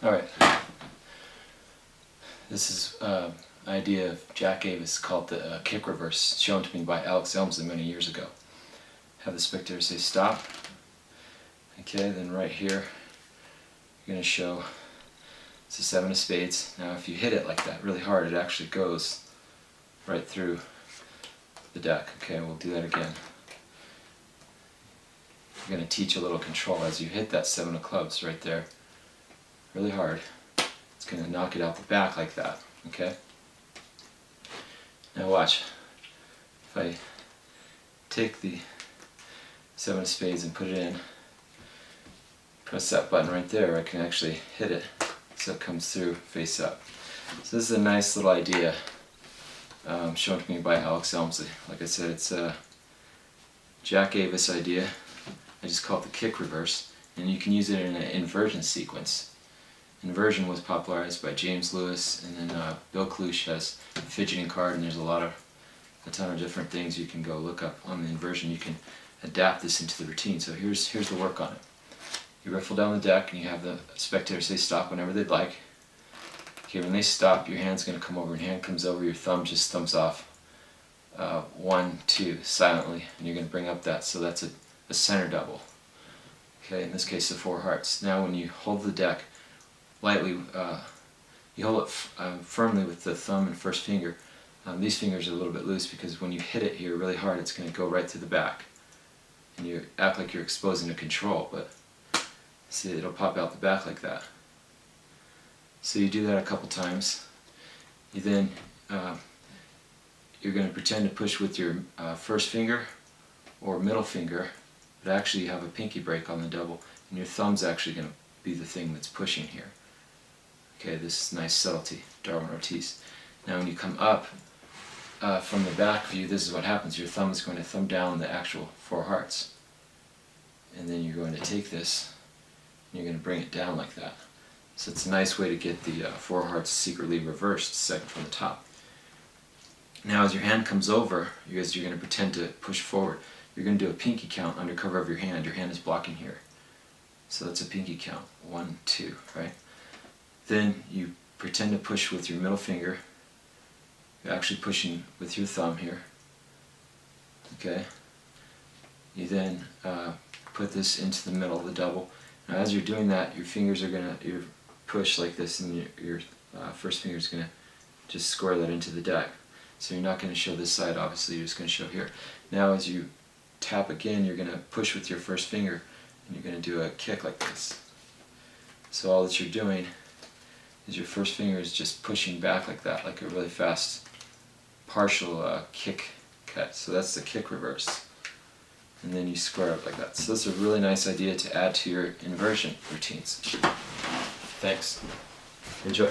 Alright. This is an idea of Jack Avis called the kick reverse, shown to me by Alex Elmsley many years ago. Have the spectator say stop. Okay, then right here you're going to show it's a 7 of spades. Now if you hit it like that really hard, it actually goes right through the deck. Okay, we'll do that again. You're going to teach a little control as you hit that 7 of clubs right there really hard. It's going to knock it out the back like that. Okay? Now watch. If I take the 7 of spades and put it in, press that button right there, I can actually hit it so it comes through face up. So this is a nice little idea shown to me by Alex Elmsley. Like I said, it's a Jack Avis idea. I just call it the kick reverse, and you can use it in an inversion sequence. Inversion was popularized by James Lewis, and then Bill Klusch has a fidgeting card, and there's a ton of different things you can go look up on the inversion. You can adapt this into the routine. So here's the work on it. You riffle down the deck, and you have the spectator say stop whenever they'd like. Okay, when they stop, your hand's going to come over, and your hand comes over, your thumb just thumbs off 1, 2 silently, and you're going to bring up that, so that's a center double. Okay, in this case the 4 hearts. Now when you hold the deck lightly, you hold it firmly with the thumb and first finger. These fingers are a little bit loose because when you hit it here really hard, it's going to go right through the back. And you act like you're exposing a control, but see, it'll pop out the back like that. So you do that a couple times. You then, you're going to pretend to push with your first finger or middle finger, but actually you have a pinky break on the double, and your thumb's actually going to be the thing that's pushing here. Okay, this is nice subtlety, Darwin Ortiz. Now when you come up from the back view, this is what happens. Your thumb is going to thumb down the actual 4 hearts. And then you're going to take this, and you're going to bring it down like that. So it's a nice way to get the 4 hearts secretly reversed, second from the top. Now as your hand comes over, you're going to pretend to push forward. You're going to do a pinky count under cover of your hand. Your hand is blocking here. So that's a pinky count. 1, 2, right? Then you pretend to push with your middle finger. You're actually pushing with your thumb here. Okay? You then put this into the middle of the double. Now as you're doing that, your fingers are going to push like this, and your first finger is going to just score that into the deck. So you're not going to show this side, obviously, you're just going to show here. Now as you tap again, you're going to push with your first finger, and you're going to do a kick like this. So all that you're doing is your first finger is just pushing back like that, like a really fast partial kick cut. So that's the kick reverse. And then you square up like that. So that's a really nice idea to add to your inversion routines. Thanks. Enjoy.